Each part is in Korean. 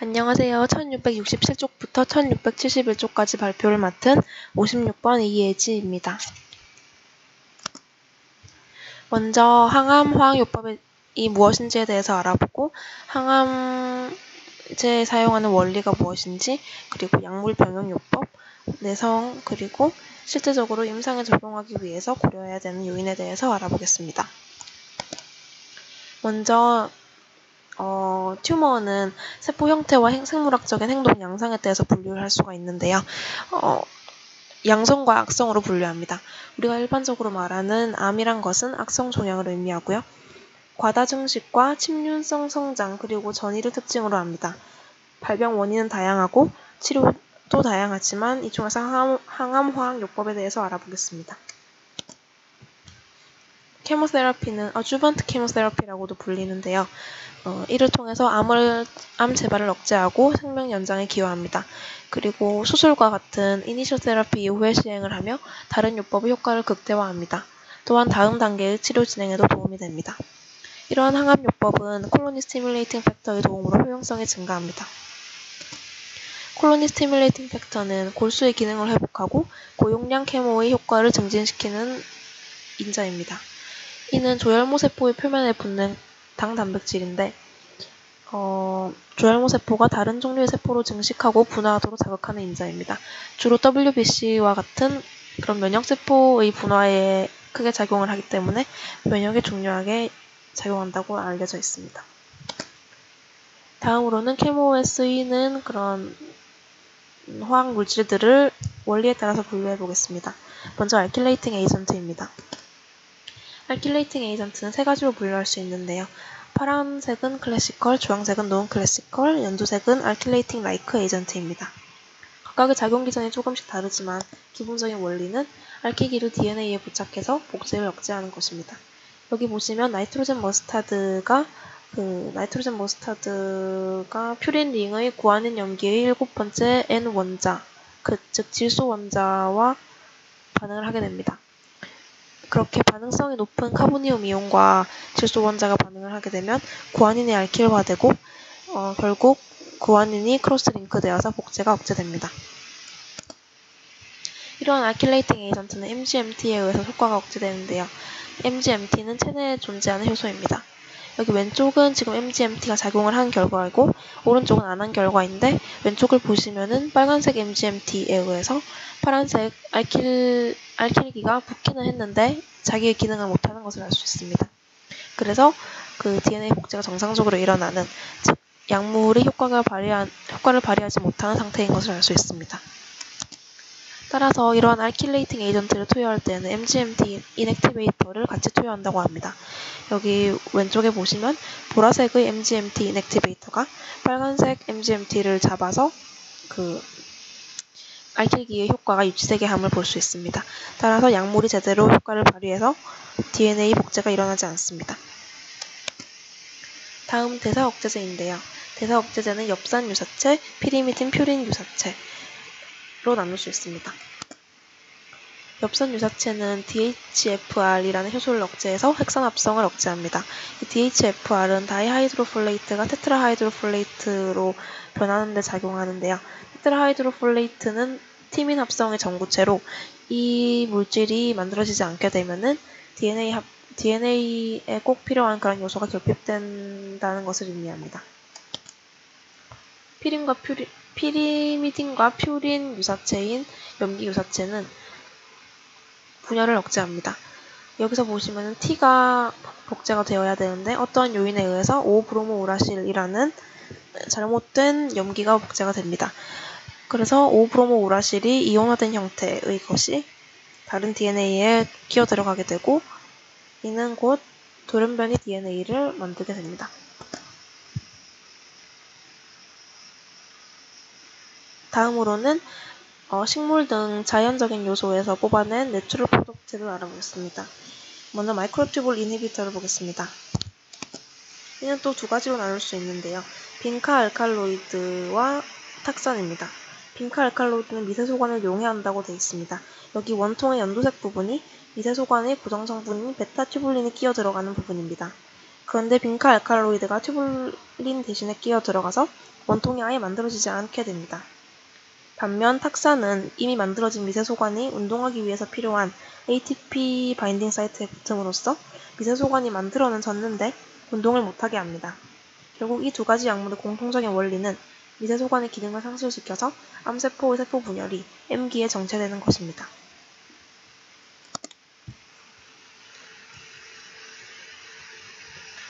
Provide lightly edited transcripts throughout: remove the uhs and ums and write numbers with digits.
안녕하세요. 1667쪽부터 1671쪽까지 발표를 맡은 56번 이예지입니다. 먼저 항암화학요법이 무엇인지에 대해서 알아보고 항암제에 사용하는 원리가 무엇인지, 그리고 약물병용요법, 내성, 그리고 실제적으로 임상에 적용하기 위해서 고려해야 되는 요인에 대해서 알아보겠습니다. 먼저 튜머는 세포 형태와 생물학적인 행동 양상에 대해서 분류를 할 수가 있는데요. 양성과 악성으로 분류합니다. 우리가 일반적으로 말하는 암이란 것은 악성 종양을 의미하고요. 과다 증식과 침륜성 성장 그리고 전이를 특징으로 합니다. 발병 원인은 다양하고 치료도 다양하지만 이 중에서 항암화학요법에 대해서 알아보겠습니다. 케모세라피는 어주번트 케모세라피라고도 불리는데요. 이를 통해서 암 재발을 억제하고 생명 연장에 기여합니다. 그리고 수술과 같은 이니셜 세라피 이후에 시행을 하며 다른 요법의 효과를 극대화합니다. 또한 다음 단계의 치료 진행에도 도움이 됩니다. 이러한 항암 요법은 콜로니 스티뮬레이팅 팩터의 도움으로 효용성이 증가합니다. 콜로니 스티뮬레이팅 팩터는 골수의 기능을 회복하고 고용량 케모의 효과를 증진시키는 인자입니다. 이는 조혈모 세포의 표면에 붙는 당 단백질인데 조혈모 세포가 다른 종류의 세포로 증식하고 분화하도록 자극하는 인자입니다. 주로 WBC와 같은 그런 면역세포의 분화에 크게 작용을 하기 때문에 면역에 중요하게 작용한다고 알려져 있습니다. 다음으로는 케모에 쓰이는 그런 화학 물질들을 원리에 따라서 분류해 보겠습니다. 먼저 알킬레이팅 에이전트입니다. 알킬레이팅 에이전트는 세 가지로 분류할 수 있는데요. 파란색은 클래시컬, 주황색은 논 클래시컬, 연두색은 알킬레이팅 라이크 에이전트입니다. 각각의 작용 기전이 조금씩 다르지만 기본적인 원리는 알키기를 DNA에 부착해서 복제를 억제하는 것입니다. 여기 보시면 나이트로젠 머스타드가 퓨린 링의 구아닌 염기의 7번째 N 원자, 즉 질소 원자와 반응을 하게 됩니다. 그렇게 반응성이 높은 카보니움 이온과 질소 원자가 반응을 하게 되면 구아닌이 알킬화되고 결국 구아닌이 크로스 링크되어서 복제가 억제됩니다. 이러한 알킬레이팅 에이전트는 MGMT에 의해서 효과가 억제되는데요. MGMT는 체내에 존재하는 효소입니다. 여기 왼쪽은 지금 MGMT가 작용을 한 결과이고 오른쪽은 안 한 결과인데 왼쪽을 보시면은 빨간색 MGMT에 의해서 파란색 알킬기가 붙기는 했는데 자기의 기능을 못하는 것을 알 수 있습니다. 그래서 그 DNA 복제가 정상적으로 일어나는, 즉 약물이 효과를 발휘하지 못하는 상태인 것을 알 수 있습니다. 따라서 이러한 알킬레이팅 에이전트를 투여할 때는 MGMT 인액티베이터를 같이 투여한다고 합니다. 여기 왼쪽에 보시면 보라색의 MGMT 인액티베이터가 빨간색 MGMT를 잡아서 그 알킬기의 효과가 유지되게 함을 볼 수 있습니다. 따라서 약물이 제대로 효과를 발휘해서 DNA 복제가 일어나지 않습니다. 다음 대사억제제인데요. 대사억제제는 엽산 유사체, 피리미딘 퓨린 유사체로 나눌 수 있습니다. 엽산 유사체는 DHFR이라는 효소를 억제해서 핵산합성을 억제합니다. 이 DHFR은 다이하이드로폴레이트가 테트라하이드로폴레이트로 변하는 데 작용하는데요. 테트라하이드로폴레이트는 티민 합성의 전구체로 이 물질이 만들어지지 않게 되면은 DNA에 꼭 필요한 그런 요소가 결핍된다는 것을 의미합니다. 피리미딘과 퓨린 유사체인 염기 유사체는 분열을 억제합니다. 여기서 보시면 T가 복제가 되어야 되는데 어떠한 요인에 의해서 5브로모우라실이라는 잘못된 염기가 복제가 됩니다. 그래서 5브로모우라실이 이온화된 형태의 것이 다른 DNA에 끼어 들어가게 되고 이는 곧 돌연변이 DNA를 만들게 됩니다. 다음으로는 식물 등 자연적인 요소에서 뽑아낸 내추럴 프로덕트를 알아보겠습니다. 먼저 마이크로튜블 이니비터를 보겠습니다. 이는 또 두 가지로 나눌 수 있는데요. 빈카 알칼로이드와 탁산입니다. 빈카 알칼로이드는 미세소관을 용해한다고 되어 있습니다. 여기 원통의 연두색 부분이 미세소관의 고정성분인 베타튜블린이 끼어 들어가는 부분입니다. 그런데 빈카 알칼로이드가 튜뷸린 대신에 끼어 들어가서 원통이 아예 만들어지지 않게 됩니다. 반면 탁사는 이미 만들어진 미세소관이 운동하기 위해서 필요한 ATP 바인딩 사이트에 붙음으로써 미세소관이 만들어는 졌는데 운동을 못하게 합니다. 결국 이 두 가지 약물의 공통적인 원리는 미세소관의 기능을 상실시켜서 암세포의 세포 분열이 M기에 정체되는 것입니다.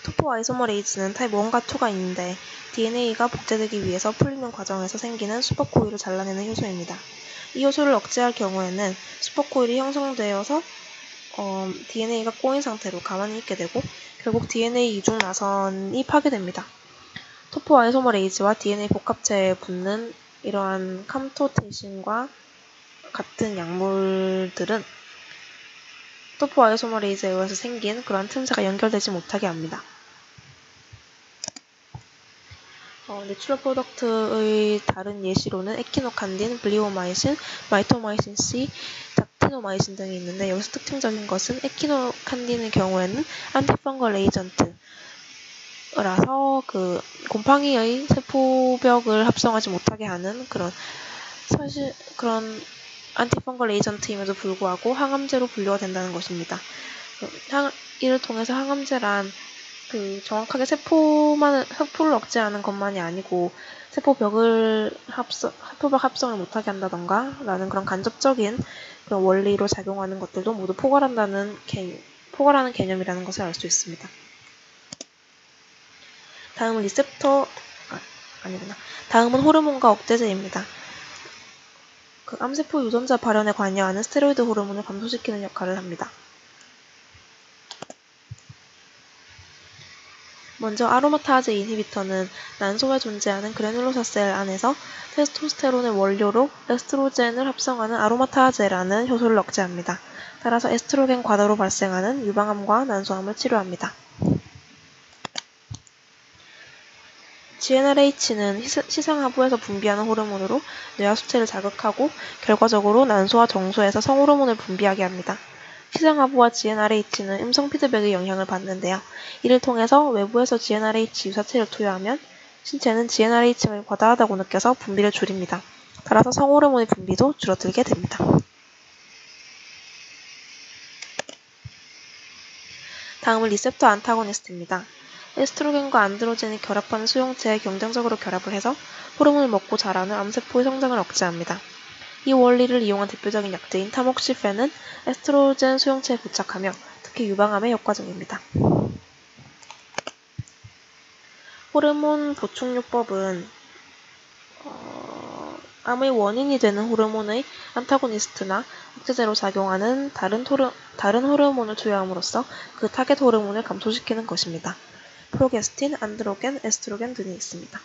토포 아이소머레이즈는 타입 1과 2가 있는데 DNA가 복제되기 위해서 풀리는 과정에서 생기는 슈퍼코일을 잘라내는 효소입니다. 이 효소를 억제할 경우에는 슈퍼코일이 형성되어서 DNA가 꼬인 상태로 가만히 있게 되고 결국 DNA 이중 나선이 파괴됩니다. 토포 아이소머레이즈와 DNA 복합체에 붙는 이러한 캄토테신과 같은 약물들은 토포 아이소머레이즈에 의해서 생긴 그러한 틈새가 연결되지 못하게 합니다. 내추럴 프로덕트의 다른 예시로는 에키노칸딘, 블리오마이신, 마이토마이신 C, 닥티노마이신 등이 있는데 여기서 특징적인 것은 에키노칸딘의 경우에는 안티펑걸 에이전트라서 곰팡이의 세포벽을 합성하지 못하게 하는 그런 안티펑걸 에이전트임에도 불구하고 항암제로 분류가 된다는 것입니다. 이를 통해서 항암제란 정확하게 세포를 억제하는 것만이 아니고 세포벽 합성을 못하게 한다던가 라는 그런 간접적인 그런 원리로 작용하는 것들도 모두 포괄하는 개념이라는 것을 알 수 있습니다. 다음은 다음은 호르몬과 억제제입니다. 암세포 유전자 발현에 관여하는 스테로이드 호르몬을 감소시키는 역할을 합니다. 먼저 아로마타제 이니비터는 난소에 존재하는 그래놀로사 셀 안에서 테스토스테론을 원료로 에스트로겐을 합성하는 아로마타제라는 효소를 억제합니다. 따라서 에스트로겐 과다로 발생하는 유방암과 난소암을 치료합니다. GnRH는 시상하부에서 분비하는 호르몬으로 뇌하수체를 자극하고 결과적으로 난소와 정소에서 성호르몬을 분비하게 합니다. 시상하부와 GnRH는 음성 피드백의 영향을 받는데요. 이를 통해서 외부에서 GnRH 유사체를 투여하면 신체는 GnRH를 과다하다고 느껴서 분비를 줄입니다. 따라서 성호르몬의 분비도 줄어들게 됩니다. 다음은 리셉터 안타고니스트입니다. 에스트로겐과 안드로겐이 결합하는 수용체에 경쟁적으로 결합을 해서 호르몬을 먹고 자라는 암세포의 성장을 억제합니다. 이 원리를 이용한 대표적인 약제인 타목시펜은 에스트로겐 수용체에 부착하며 특히 유방암에 효과적입니다. 호르몬 보충요법은 암의 원인이 되는 호르몬의 안타고니스트나 억제제로 작용하는 다른 호르몬을 투여함으로써 그 타겟 호르몬을 감소시키는 것입니다. 프로게스틴, 안드로겐, 에스트로겐 등이 있습니다.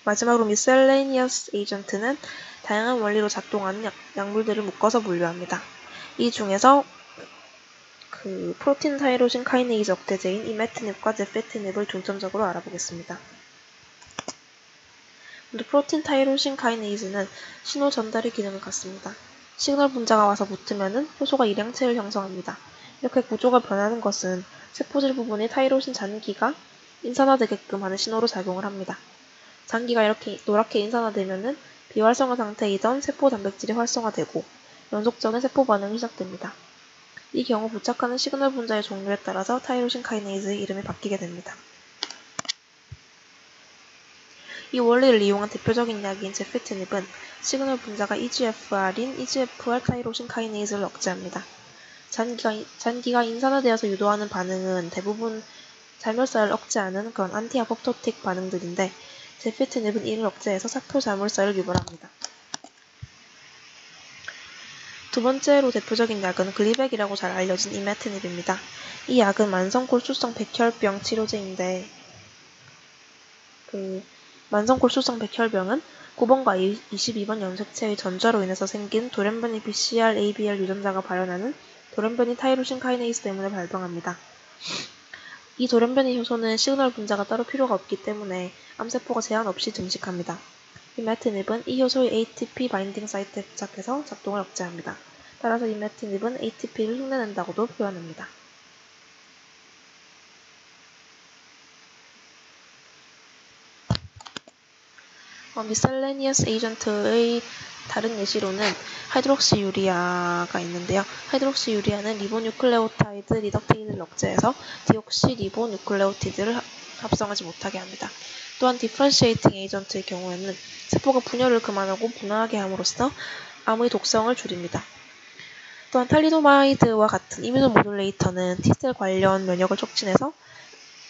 마지막으로 미셀레니어스 에이전트는 다양한 원리로 작동하는 약물들을 묶어서 분류합니다. 이 중에서 프로틴 타이로신 카이네이즈 억제제인 이메트닙과 제페티닙을 중점적으로 알아보겠습니다. 먼저 프로틴 타이로신 카이네이즈는 신호 전달의 기능을 갖습니다. 시그널 분자가 와서 붙으면 효소가 일양체를 형성합니다. 이렇게 구조가 변하는 것은 세포질 부분의 타이로신 잔기가 인산화되게끔 하는 신호로 작용을 합니다. 잔기가 이렇게 노랗게 인산화되면 비활성화 상태이던 세포 단백질이 활성화되고 연속적인 세포 반응이 시작됩니다. 이 경우 부착하는 시그널 분자의 종류에 따라서 타이로신 카이네이즈의 이름이 바뀌게 됩니다. 이 원리를 이용한 대표적인 약인 제페티닙은 시그널 분자가 EGFR인 EGFR 타이로신 카이네이즈를 억제합니다. 잔기가 인산화되어서 유도하는 반응은 대부분 자멸사를 억제하는 그런 안티아포프토틱 반응들인데 제페티닙은 이를 억제해서 사표 자물쇠를 유발합니다. 두 번째로 대표적인 약은 글리백이라고 잘 알려진 이메트닙입니다. 이 약은 만성골수성 백혈병 치료제인데 만성골수성 백혈병은 9번과 22번 염색체의 전자로 인해서 생긴 돌연변이 BCR-ABL 유전자가 발현하는 돌연변이 타이로신 카이네이즈 때문에 발병합니다. 이 돌연변이 효소는 시그널 분자가 따로 필요가 없기 때문에 암세포가 제한 없이 증식합니다. 이메트닙은 이 효소의 ATP 바인딩 사이트에 부착해서 작동을 억제합니다. 따라서 이메트닙은 ATP를 흉내낸다고도 표현합니다. 미셀레니어스 에이전트의 다른 예시로는 하이드록시유리아가 있는데요. 하이드록시유리아는 리보뉴클레오타이드 리덕테이드를 억제해서 디옥시리보뉴클레오티드를 합성하지 못하게 합니다. 또한 디퍼런시에이팅 에이전트의 경우에는 세포가 분열을 그만하고 분화하게 함으로써 암의 독성을 줄입니다. 또한 탈리도마이드와 같은 이뮤노모듈레이터는 T셀 관련 면역을 촉진해서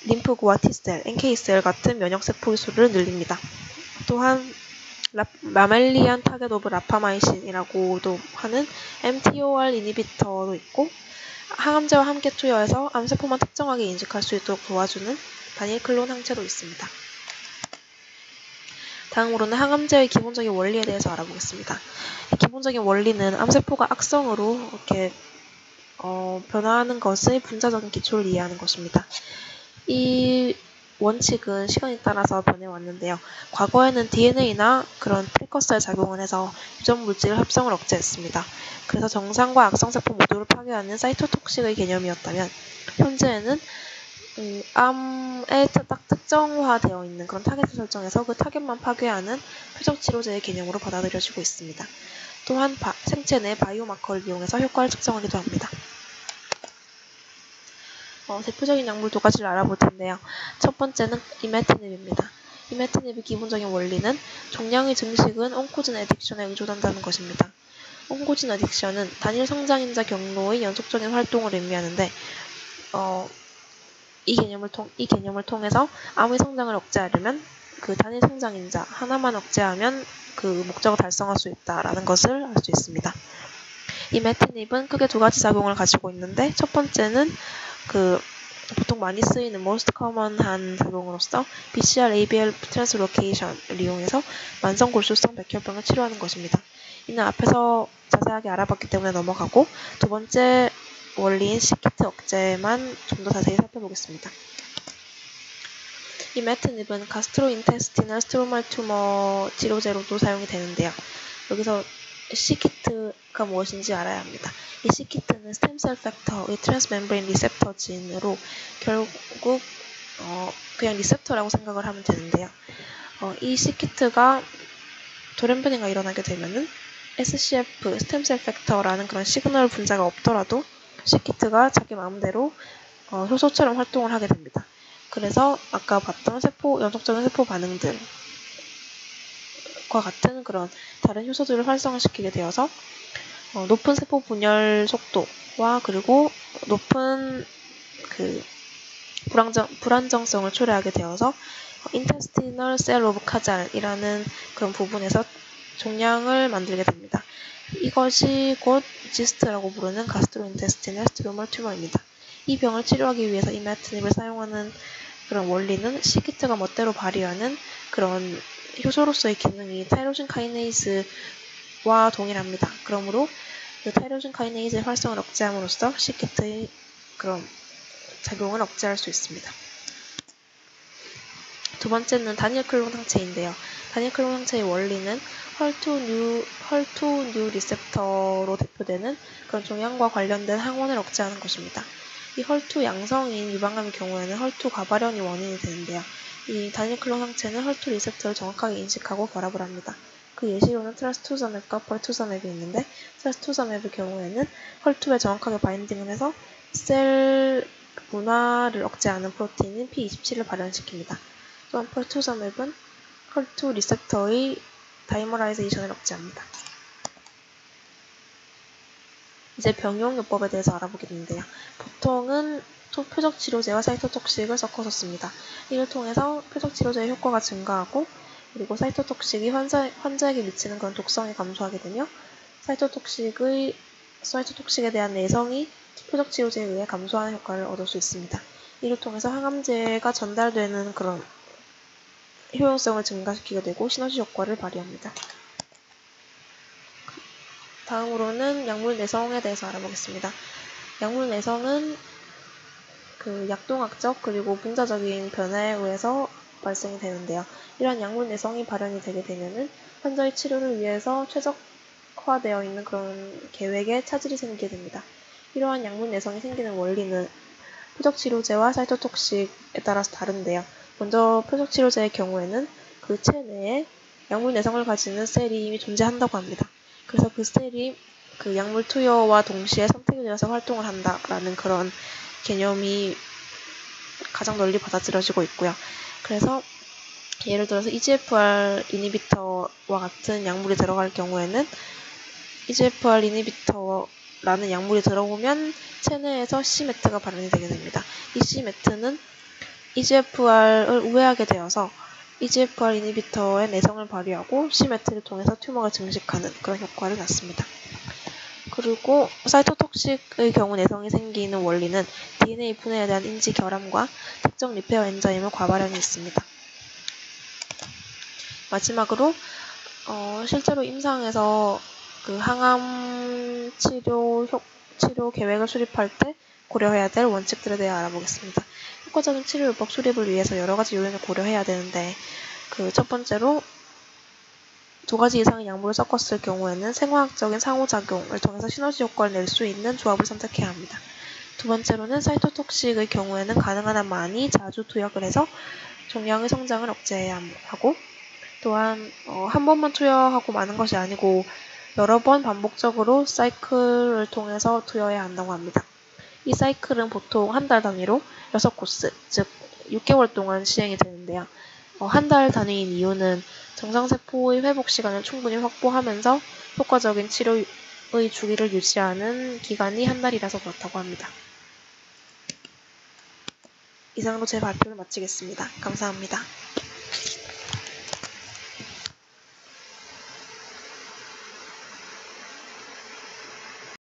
림프구와 T셀, NK셀 같은 면역세포의 수를 늘립니다. 또한 마멜리안 타겟 오브 라파마이신이라고도 하는 mTOR 이니비터도 있고 항암제와 함께 투여해서 암세포만 특정하게 인식할 수 있도록 도와주는 단일 클론 항체도 있습니다. 다음으로는 항암제의 기본적인 원리에 대해서 알아보겠습니다. 기본적인 원리는 암세포가 악성으로 이렇게 변화하는 것의 분자적인 기초를 이해하는 것입니다. 이 원칙은 시간에 따라서 변해왔는데요. 과거에는 DNA나 그런 프리커서에 작용을 해서 유전 물질 합성을 억제했습니다. 그래서 정상과 악성세포 모두를 파괴하는 사이토톡식의 개념이었다면 현재는 암에 딱 특정화되어 있는 그런 타겟을 설정해서 그 타겟만 파괴하는 표적 치료제의 개념으로 받아들여지고 있습니다. 또한 생체 내 바이오마커를 이용해서 효과를 측정하기도 합니다. 대표적인 약물 두 가지를 알아볼 텐데요. 첫 번째는 이메티닙입니다. 이메티닙의 기본적인 원리는 종양의 증식은 온코진 애딕션에 의존한다는 것입니다. 온코진 애딕션은 단일 성장인자 경로의 연속적인 활동을 의미하는데 이 개념을 통해서 암의 성장을 억제하려면 그 단일 성장인자 하나만 억제하면 그 목적을 달성할 수 있다라는 것을 알 수 있습니다. 이메티닙은 크게 두 가지 작용을 가지고 있는데 첫 번째는 보통 많이 쓰이는 most common한 작용으로서 BCR-ABL 트랜스로케이션을 이용해서 만성 골수성 백혈병을 치료하는 것입니다. 이는 앞에서 자세하게 알아봤기 때문에 넘어가고 두 번째 원리인 시키트 억제만 좀 더 자세히 살펴보겠습니다. 이메티닙은 가스트로인테스티널 스트로말 튜머 치료제로도 사용이 되는데요. 여기서 시키트가 무엇인지 알아야 합니다. 이 시키트는 스템셀 팩터의 트랜스멤브레인 리셉터진으로 결국 그냥 리셉터라고 생각을 하면 되는데요. 이 시키트가 돌연변이가 일어나게 되면은 SCF 스템셀 팩터라는 그런 시그널 분자가 없더라도 시키트가 자기 마음대로 효소처럼 활동을 하게 됩니다. 그래서 아까 봤던 연속적인 세포 반응들과 같은 그런 다른 효소들을 활성화시키게 되어서 높은 세포 분열 속도와 그리고 높은 불안정성을 초래하게 되어서 intestinal cell of Cajal-이라는 그런 부분에서 종양을 만들게 됩니다. 이것이 곧 지스트라고 부르는 가스트로인테스티널 스트로멀 튜머입니다. 이 병을 치료하기 위해서 이메티닙을 사용하는 그런 원리는 시키트가 멋대로 발휘하는 그런 효소로서의 기능이 타이로신 카이네이즈와 동일합니다. 그러므로 그 타이로신 카이네이즈의 활성을 억제함으로써 시키트의 그런 작용을 억제할 수 있습니다. 두 번째는 단일 클론 항체인데요. 단일 클론 항체의 원리는 헐2뉴 리셉터로 대표되는 그런 종양과 관련된 항원을 억제하는 것입니다. 이 헐2 양성인 유방암의 경우에는 헐2 과발현이 원인이 되는데요. 이 단일 클론 항체는 헐2 리셉터를 정확하게 인식하고 결합을 합니다. 그 예시로는 트라스투자맵과 벌투자맵이 있는데 트라스투자맵의 경우에는 헐2에 정확하게 바인딩을 해서 셀 분화를 억제하는 프로틴인 P27을 발현시킵니다. 또한 벌투자맵은 헐2 리셉터의 다이머라이제이션을 억제합니다. 이제 병용요법에 대해서 알아보게 되는데요. 보통은 표적 치료제와 사이토톡식을 섞어서 씁니다. 이를 통해서 표적 치료제의 효과가 증가하고 그리고 사이토톡식이 환자에게 미치는 그런 독성이 감소하게 되며 사이토톡식에 대한 내성이 표적 치료제에 의해 감소하는 효과를 얻을 수 있습니다. 이를 통해서 항암제가 전달되는 그런 효용성을 증가시키게 되고 시너지 효과를 발휘합니다. 다음으로는 약물 내성에 대해서 알아보겠습니다. 약물 내성은 약동학적 그리고 분자적인 변화에 의해서 발생이 되는데요. 이러한 약물 내성이 발현이 되게 되면은 환자의 치료를 위해서 최적화되어 있는 그런 계획에 차질이 생기게 됩니다. 이러한 약물 내성이 생기는 원리는 표적 치료제와 사이토톡식에 따라서 다른데요. 먼저 표적 치료제의 경우에는 그 체내에 약물 내성을 가지는 셀이 이미 존재한다고 합니다. 그래서 그 셀이 그 약물 투여와 동시에 선택이 되어서 활동을 한다라는 그런 개념이 가장 널리 받아들여지고 있고요. 그래서 예를 들어서 EGFR 이니비터와 같은 약물이 들어갈 경우에는 EGFR 이니비터라는 약물이 들어오면 체내에서 C매트가 발현이 되게 됩니다. 이 C매트는 EGFR을 우회하게 되어서 EGFR 이니비터의 내성을 발휘하고 C매트를 통해서 튜머가 증식하는 그런 효과를 낳습니다. 그리고 사이토톡식의 경우 내성이 생기는 원리는 DNA 분해에 대한 인지 결함과 특정 리페어 엔자임의 과발현이 있습니다. 마지막으로 실제로 임상에서 그 항암 치료 계획을 수립할 때 고려해야 될 원칙들에 대해 알아보겠습니다. 효과적인 치료요법 수립을 위해서 여러 가지 요인을 고려해야 되는데 그 첫 번째로 2가지 이상의 약물을 섞었을 경우에는 생화학적인 상호작용을 통해서 시너지 효과를 낼 수 있는 조합을 선택해야 합니다. 두 번째로는 사이토톡식의 경우에는 가능한 한 많이 자주 투약을 해서 종양의 성장을 억제해야 하고 또한 한 번만 투여하고 마는 것이 아니고 여러 번 반복적으로 사이클을 통해서 투여해야 한다고 합니다. 이 사이클은 보통 한 달 단위로 6코스, 즉 6개월 동안 시행이 되는데요. 한 달 단위인 이유는 정상세포의 회복 시간을 충분히 확보하면서 효과적인 치료의 주기를 유지하는 기간이 한 달이라서 그렇다고 합니다. 이상으로 제 발표를 마치겠습니다. 감사합니다.